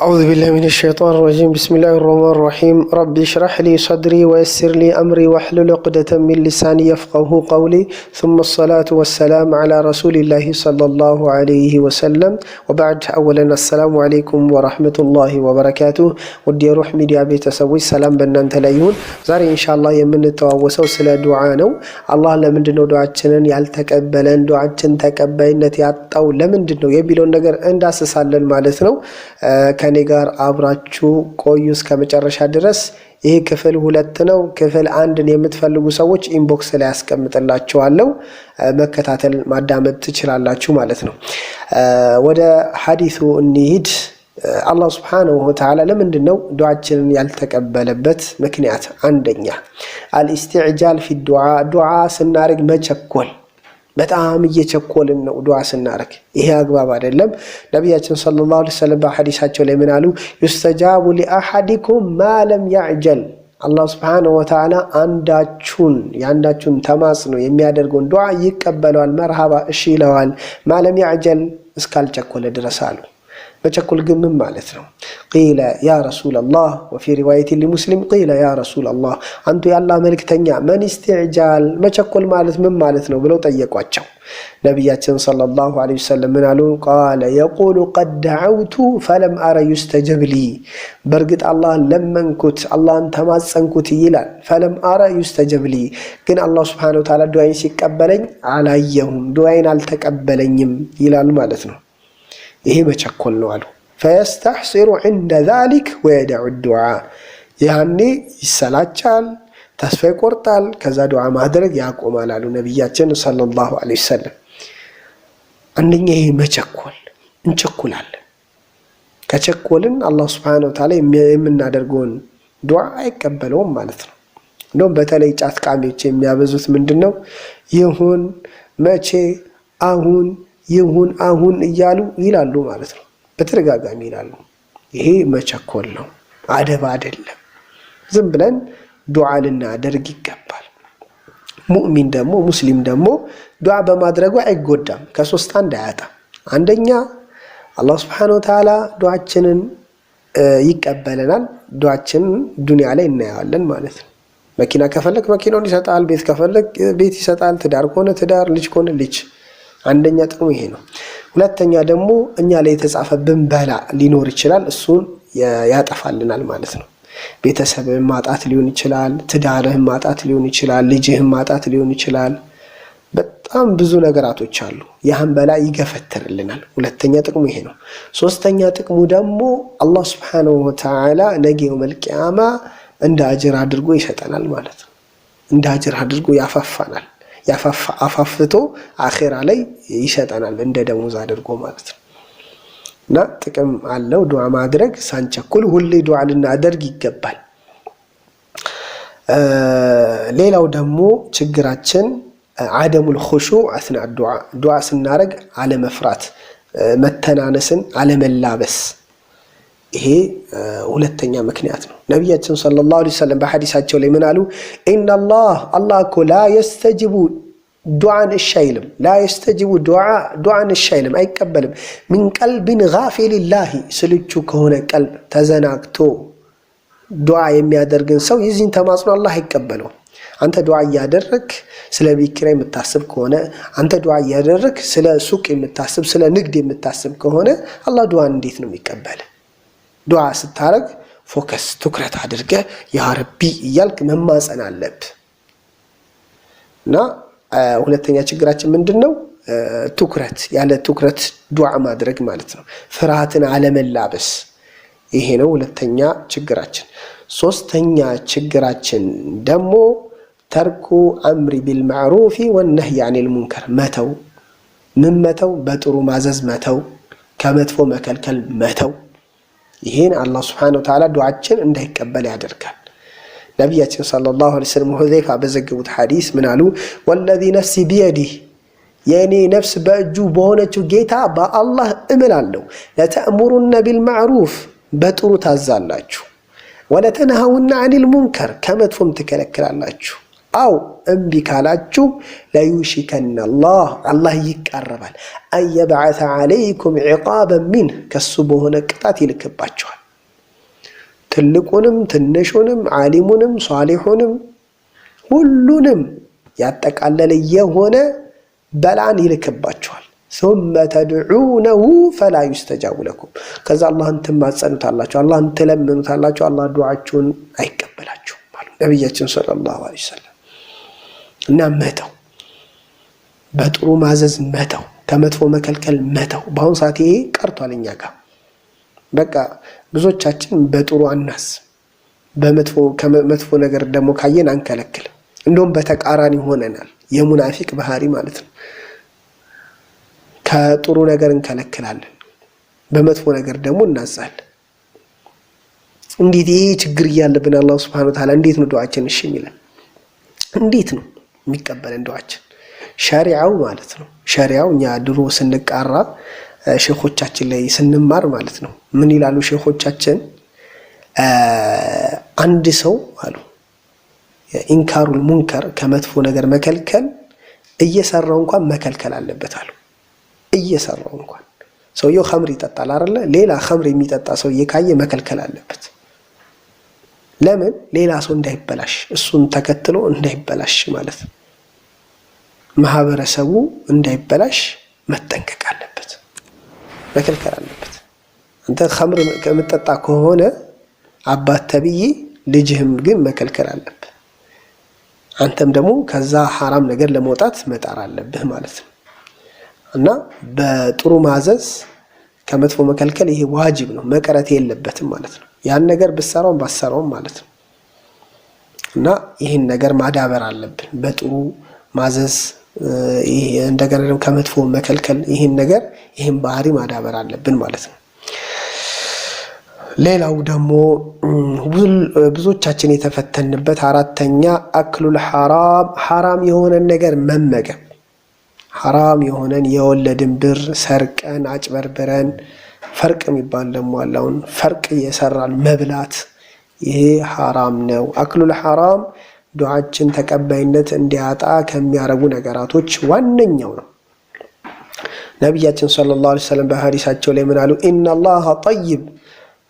أعوذ بالله من الشيطان الرجيم بسم الله الرحمن الرحيم رب اشرح لي صدري ويسر لي أمري واحلل عقدة من لساني يفقهوا قولي ثم الصلاة والسلام على رسول الله صلى الله عليه وسلم وبعد أولا السلام عليكم ورحمة الله وبركاته ودي روح ميديا بيت سوي سلام بنان تلايون زاري إن شاء الله يمن التواوسو سلا دعانو الله لمن دنو دعاتشنن يالتقبلن دعاتشن تقبلنت يعطاو لمن دنو يبيلون نجر انداس سالن مالتنو ከኔ ጋር አብራችሁ ቆዩ እስከ መጨረሻ ድረስ። ይሄ ክፍል 2 ነው። ክፍል 1ን የምትፈልጉ ሰዎች ኢንቦክስ ላይ አስቀምጥላችኋለሁ መከታተል ማዳመጥ ትችላላችሁ ማለት ነው። ወደ ሐዲሱ እንሂድ። አላህ Subhanahu Wa Ta'ala ለምንድነው ዱዓችንን ያልተቀበለበት ምክንያት? አንደኛ አልኢስቲዕጃል في الدعاء ዱዓ ስናርግ መቸኮል፣ በጣም እየቸኮልን ነው ዱዓ ስናረግ። ይሄ አግባብ አይደለም። ነብያችን ሰለላሁ ዐለይሂ ወሰለም በሐዲሳቸው ላይ ምን አሉ? يستجاب لأحدكم ما لم يعجل አላህ Subhanahu Wa Ta'ala ያንዳችሁን ተማጽኖ የሚያደርገውን ዱዓ ይቀበላል፣ መርሃባ እሺ ይለዋል። ما لم يعجل እስካልቸኮለ ድረስ አሉ። በቸኮል ግን ምን ማለት ነው? قيل يا رسول الله وفي روايه لمسلم قيل يا رسول الله አንተ ያላህ መልእክተኛ من استعجال መቸኮል ማለት ምን ማለት ነው ብለው ጠየቋቸው። ነብያችን ሰለላሁ ዐለይሂ ወሰለም ምን አሉ? قال يقول قد دعوت فلم ارى يستجب لي በርግጥ አላህ ለመንኩት አላህን ተማጸንኩት ይላል። فلم ارى يستجب لي ግን አላህ Subhanahu Wa Ta'ala ዱዓይን ሲቀበለኝ አላየሁም፣ ዱዓይን አልተቀበለኝም ይላል ማለት ነው። ይሄ መቸኮል ነው አሉ። فيستحسر عند ذلك ويدع الدعاء ያኔ ይሰላቻል፣ ተስፋ ይቆርጣል፣ ከዛ ዱዓ ማድረግ ያቆማል አሉ ነብያችን ሰለላሁ ዐለይሂ ወሰለም። አንደኛ ይሄ መቸኮል፣ እንቸኩላለን። ከቸኮልን አላህ Subhanahu Wa Ta'ala የምናደርገውን ዱዓ አይቀበለውም ማለት ነው። እንደውም በተለይ ጫት ቃሚዎች የሚያበዙት ምንድነው? ይሁን መቼ አሁን ይሁን አሁን እያሉ ይላሉ ማለት ነው። በተደጋጋሚ ይላሉ። ይሄ መቸኮል ነው፣ አደብ አይደለም። ዝም ብለን ዱዓ ልናደርግ ይገባል። ሙእሚን ደግሞ ሙስሊም ደግሞ ዱዓ በማድረጉ አይጎዳም፣ ከሶስት አንድ አያጣም። አንደኛ አላህ Subhanahu Wa Ta'ala ዱዓችንን ይቀበለናል። ዱዓችንን ዱንያ ላይ እናያለን ማለት ነው። መኪና ከፈለክ መኪናውን ይሰጣል፣ ቤት ከፈለክ ቤት ይሰጣል፣ ትዳር ከሆነ ትዳር፣ ልጅ ከሆነ ልጅ። አንደኛ ጥቅሙ ይሄ ነው። ሁለተኛ ደግሞ እኛ ላይ የተጻፈብን በላ ሊኖር ይችላል፣ እሱን ያጠፋልናል ማለት ነው። ቤተሰብህን ማጣት ሊሆን ይችላል፣ ትዳርህን ማጣት ሊሆን ይችላል፣ ልጅህን ማጣት ሊሆን ይችላል። በጣም ብዙ ነገራቶች አሉ። ያህን በላ ይገፈተርልናል። ሁለተኛ ጥቅሙ ይሄ ነው። ሶስተኛ ጥቅሙ ደግሞ አላህ Subhanahu Wa Ta'ala ነገ የውመል ቂያማ እንደ አጅር አድርጎ ይሰጠናል ማለት ነው። እንደ አጅር አድርጎ ያፋፋናል። አፋፍቶ አኺራ ላይ ይሰጠናል እንደ ደሞዝ አድርጎ ማለት ነው። እና ጥቅም አለው ዱዓ ማድረግ። ሳንቸኩል ሁሌ ዱዓ ልናደርግ ይገባል። ሌላው ደግሞ ችግራችን አደሙል ኹሹዕ አስና ዱዓ ስናረግ አለመፍራት፣ መተናነስን አለመላበስ። ይሄ ሁለተኛ ምክንያት ነው። ነብያችን ሰለላሁ ዐለይሂ ወሰለም በሐዲሳቸው ላይ ምን አሉ? ኢነላህ አላህ እኮ ላ የስተጅቡ ዱዓን እሻይልም ላ የስተጅቡ ዱዓን እሻይልም አይቀበልም። ምን ቀልብን ጋፊልላህ ስልቹ ከሆነ ቀልብ ተዘናግቶ ዱዓ የሚያደርግን ሰው የዚህን ተማጽኖ አላህ አይቀበለውም። አንተ ዱዓ እያደረክ ስለ ቤት ኪራይ የምታስብ ከሆነ፣ አንተ ዱዓ እያደረክ ስለ ሱቅ የምታስብ ስለ ንግድ የምታስብ ከሆነ አላህ ዱዓን እንዴት ነው የሚቀበል? ዱዓ ስታረግ ፎከስ ትኩረት አድርገ ያ ረቢ እያልክ መማጸን አለብህ። እና ሁለተኛ ችግራችን ምንድነው? ትኩረት ያለ ትኩረት ዱዓ ማድረግ ማለት ነው። ፍርሃትን አለመላበስ። ይሄ ነው ሁለተኛ ችግራችን። ሶስተኛ ችግራችን ደግሞ ተርኩ አምሪ ቢልማዕሩፍ ወነህይ ዐኒል ሙንከር መተው። ምን መተው? በጥሩ ማዘዝ መተው፣ ከመጥፎ መከልከል መተው። ይሄን አላህ Subhanahu Wa Ta'ala ዱዓችን እንዳይቀበል ያደርጋል። ነብያችን ሰለላሁ ዐለይሂ ወሰለም ሁዘይፋ በዘገቡት ሐዲስ ምን አሉ? ወለዚ ነፍሲ ቢየዲህ የኔ ነፍስ በእጁ በሆነችው ጌታ በአላህ እምላለሁ፣ ለተእሙሩነ ቢልማዕሩፍ በጥሩ ታዛላችሁ፣ ወለተንሃውነ ዐኒል ሙንከር ከመጥፎም ትከለክላላችሁ። አው እምቢ ካላችሁ ለዩሽከነ አላህ ይቃረባል አየብዓተ ዓለይኩም ዒቃበን ሚንህ ከሱ በሆነ ቅጣት ይልክባችኋል። ትልቁንም ትንሹንም ዓሊሙንም ሷሊሑንም ሁሉንም ያጠቃለለ የሆነ በላን ይልክባችኋል። ثم تدعونه فلا يستجاب لكم ከዛ አላህን ትማጸኑታላችሁ አላህን ትለምኑታላችሁ አላህ ዱዓችሁን አይቀበላችሁም ማለት ነብያችን ሰለላሁ ዐለይሂ ወሰለም። እና መተው በጥሩ ማዘዝ መተው ከመጥፎ መከልከል መተው በአሁን ሰዓት ይሄ ቀርቷል እኛ ጋር። በቃ ብዙዎቻችን በጥሩ አናስ በመጥፎ ነገር ደግሞ ካየን አንከለክል። እንደውም በተቃራኒ ሆነናል። የሙናፊቅ ባህሪ ማለት ነው። ከጥሩ ነገር እንከለክላለን፣ በመጥፎ ነገር ደግሞ እናዛለን። እንዴት ይሄ ችግር እያለብን አላህ Subhanahu Wa Ta'ala እንዴት ነው ዱዓችን እሺ የሚለን? እንዴት ነው የሚቀበለን ዱዓችን? ሸሪዓው ማለት ነው። ሸሪዓው እኛ ድሮ ስንቃራ ሼኾቻችን ላይ ስንማር ማለት ነው ምን ይላሉ ሼኾቻችን? አንድ ሰው አሉ ኢንካሩል ሙንከር ከመጥፎ ነገር መከልከል እየሰራው እንኳን መከልከል አለበት አሉ። እየሰራው እንኳን ሰውየው ኸምር ይጠጣል አይደለ? ሌላ ኸምር የሚጠጣ ሰውዬ ካየ መከልከል አለበት። ለምን? ሌላ ሰው እንዳይበላሽ፣ እሱን ተከትሎ እንዳይበላሽ ማለት ነው። ማህበረሰቡ እንዳይበላሽ መጠንቀቅ አለበት፣ መከልከል አለበት። አንተ ኸምር ከምትጠጣ ከሆነ አባት ተብዬ ልጅህም ግን መከልከል አለበት። አንተም ደግሞ ከዛ ሐራም ነገር ለመውጣት መጣር አለብህ ማለት ነው። እና በጥሩ ማዘዝ ከመጥፎ መከልከል ይሄ ዋጅብ ነው፣ መቀረት የለበትም ማለት ነው። ያን ነገር ብሰራው ባሰራው ማለት ነው። እና ይሄን ነገር ማዳበር አለብን፣ በጥሩ ማዘዝ ይሄ እንደገና ደግሞ ከመጥፎ መከልከል ይሄን ባህሪ ማዳበር አለብን ማለት ነው። ሌላው ደግሞ ብዙዎቻችን የተፈተንበት አራተኛ አክሉል ሐራም የሆነ ነገር መመገብ። ሐራም የሆነን የወለድን ብር ሰርቀን አጭበርብረን ፈርቅ የሚባል ደግሞ አላውን ፈርቅ እየሰራን መብላት ይሄ ሐራም ነው። አክሉል ሐራም ዱዓችን ተቀባይነት እንዲያጣ ከሚያረጉ ነገራቶች ዋነኛው ነው። ነብያችን ሰለላሁ ዐለይሂ ወሰለም በሐዲሳቸው ላይ ምን አሉ? ኢነላህ ጠይብ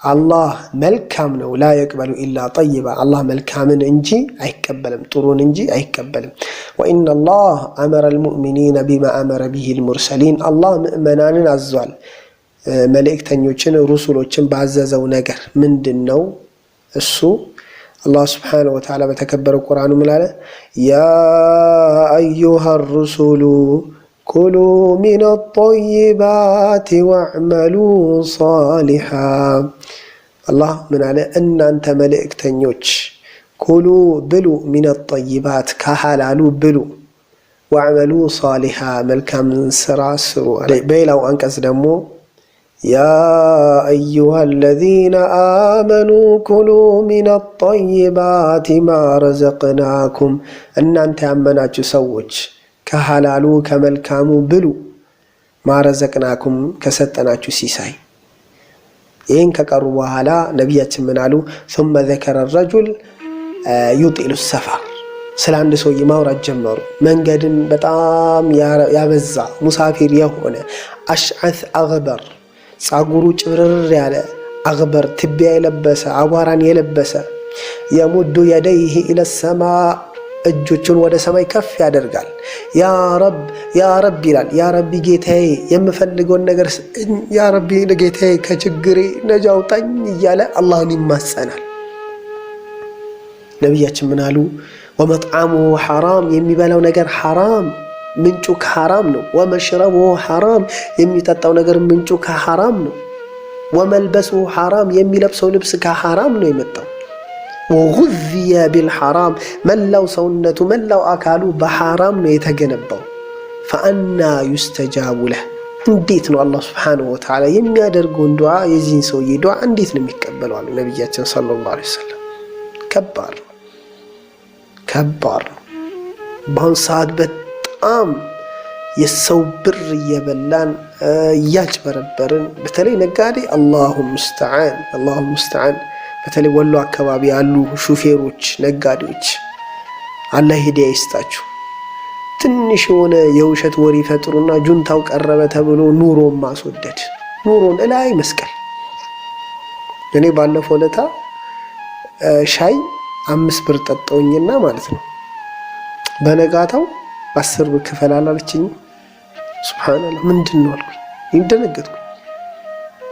አላህ መልካም ነው። ላ የቅበሉ ኢላ ጠይባ አላህ መልካምን እንጂ አይቀበልም፣ ጥሩን እንጂ አይቀበልም። ወኢነላህ አመረ አልሙእሚኒነ ቢማ አመረ ቢሂ አልሙርሰሊን አላህ ምእመናንን አዟል፣ መልእክተኞችን ሩሱሎችን ባዘዘው ነገር ምንድነው እሱ? አላህ Subhanahu Wa Ta'ala በተከበረው ቁርአኑ ምን አለ? ያ አዩሃ الرسل كلوا من الطيبات واعملوا صالحا الله من على ان انت ملائكتኞች كلوا بلوا من الطيبات كحلالو بلوا واعملوا صالحا መልካም ስራ ስሩ። በሌላው አንቀጽ ደግሞ يا أيها الذين آمنوا كلوا من الطيبات ما رزقناكم ان انت ያመናችሁ ሰዎች ከሐላሉ ከመልካሙ ብሉ ማረዘቅናኩም ከሰጠናችሁ ሲሳይ። ይሄን ከቀሩ በኋላ ነብያችን ምን አሉ? ثم ذكر الرجل يطيل السفر ስለ አንድ ሰው ማውራት ጀመሩ። መንገድን በጣም ያበዛ ሙሳፊር የሆነ አሽዓት አግበር ጻጉሩ ጭብርር ያለ አግበር ትቢያ የለበሰ አቧራን የለበሰ የሙዱ የደይህ ኢለ السماء እጆቹን ወደ ሰማይ ከፍ ያደርጋል። ያ ረብ ይላል። ያ ረቢ ጌታዬ የምፈልገውን ነገር ያ ረቢ ጌታዬ ከችግሬ ነጃ አውጣኝ እያለ አላህን ይማጸናል። ነብያችን ምን አሉ? ወመጥዓሙ ሐራም የሚበላው ነገር ሐራም ምንጩ ከሐራም ነው። ወመሽረቡ ሐራም የሚጠጣው ነገር ምንጩ ከሐራም ነው። ወመልበሱ ሐራም የሚለብሰው ልብስ ከሐራም ነው የመጣው። وغذي بالحرام ملاو سونته ملاو አካሉ በሐራም ነው የተገነባው። فأنا يستجاب له እንዴት ነው አላህ Subhanahu Wa Ta'ala የሚያደርገውን ዱዓ የዚህን ሰውዬ ዱዓ እንዴት ነው የሚቀበለው አሉ ነብያችን ሰለላሁ ዐለይሂ ወሰለም። ከባድ በአሁን ሰዓት በጣም የሰው ብር እየበላን እያጭበረበርን በተለይ ነጋዴ አላሁ ሙስተዓን በተለይ ወሎ አካባቢ ያሉ ሹፌሮች ነጋዴዎች አላህ ሂዳያ ይስጣችሁ። ትንሽ የሆነ የውሸት ወሬ ፈጥሩና ጁንታው ቀረበ ተብሎ ኑሮን ማስወደድ፣ ኑሮን እላይ መስቀል። እኔ ባለፈው ለታ ሻይ 5 ብር ጠጣውኝና ማለት ነው በነጋታው 10 ብር ክፈል አላለችኝ። ሱብሃንአላህ ምንድነው አልኩኝ፣ ይደነገጥኩ።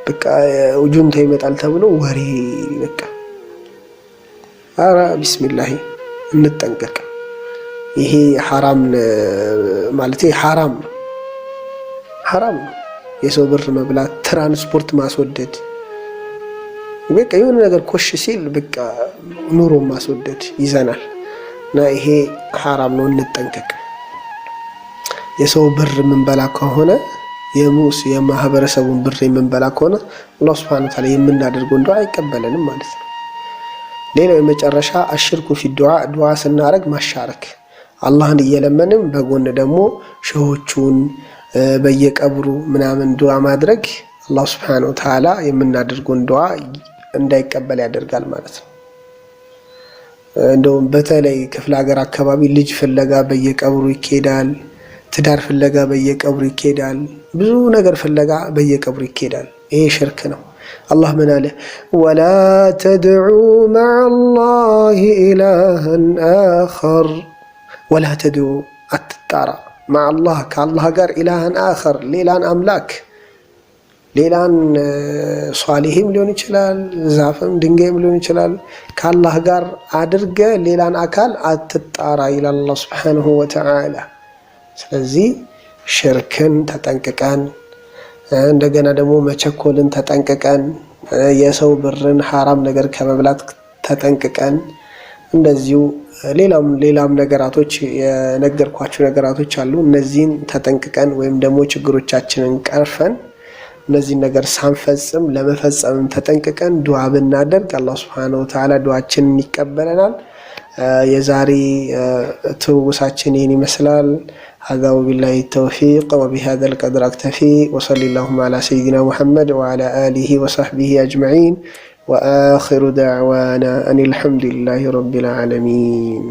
በቃ ጁንታ ይመጣል ተብሎ ወሬ በቃ አራ ቢስሚላህ እንጠንቀቅ። ይሄ ሐራም ማለት ሐራም ነው፣ ሐራም ነው። የሰው ብር መብላት፣ ትራንስፖርት ማስወደድ፣ በቃ የሆነ ነገር ኮሽ ሲል በቃ ኑሮ ማስወደድ ይዘናል እና ይሄ ሐራም ነው፣ እንጠንቀቅ። የሰው ብር የምንበላ ከሆነ የማህበረሰቡን ብር የምንበላ ከሆነ አላህ Subhanahu Wa Ta'ala የምናደርገው ዱዓ አይቀበለንም ማለት ነው። ሌላው የመጨረሻ አሽርኩ ፊ ዱዓ ስናረግ ማሻረክ፣ አላህን እየለመንም በጎን ደግሞ ሸሆቹን በየቀብሩ ምናምን ዱዓ ማድረግ አላህ Subhanahu Wa Ta'ala የምናደርገውን ዱዓ እንዳይቀበል ያደርጋል ማለት ነው። እንደውም በተለይ ክፍለ ሀገር አካባቢ ልጅ ፍለጋ በየቀብሩ ይኬዳል፣ ትዳር ፍለጋ በየቀብሩ ይኬዳል፣ ብዙ ነገር ፍለጋ በየቀብሩ ይኬዳል። ይሄ ሽርክ ነው። አላህ ምን አለ? ወላ ተድዑ መዐላሂ ኢላሃን አኸር፣ ወላ ተድዑ አትጣራ፣ መዐላህ ከአላህ ጋር ኢላሃን አኸር ሌላን አምላክ፣ ሌላን ሷሊህም ሊሆን ይችላል፣ ዛፍም ድንጋይም ሊሆን ይችላል፣ ከአላህ ጋር አድርገ ሌላን አካል አትጣራ ይላል አላህ Subhanahu Wa Ta'ala። ስለዚህ ሽርክን ተጠንቅቀን እንደገና ደግሞ መቸኮልን ተጠንቅቀን የሰው ብርን ሐራም ነገር ከመብላት ተጠንቅቀን እንደዚሁ ሌላም ነገራቶች የነገርኳችሁ ነገራቶች አሉ። እነዚህን ተጠንቅቀን ወይም ደግሞ ችግሮቻችንን ቀርፈን እነዚህን ነገር ሳንፈጽም ለመፈጸም ተጠንቅቀን ዱዓ ብናደርግ አላህ Subhanahu Wa Ta'ala ዱዓችንን ይቀበለናል። የዛሬ ትውውሳችን ይህን ይመስላል። هذا وبالله التوفيق وبهذا القدر أكتفي وصلى اللهم على سيدنا محمد وعلى آله وصحبه أجمعين وآخر دعوانا أن الحمد لله رب العالمين.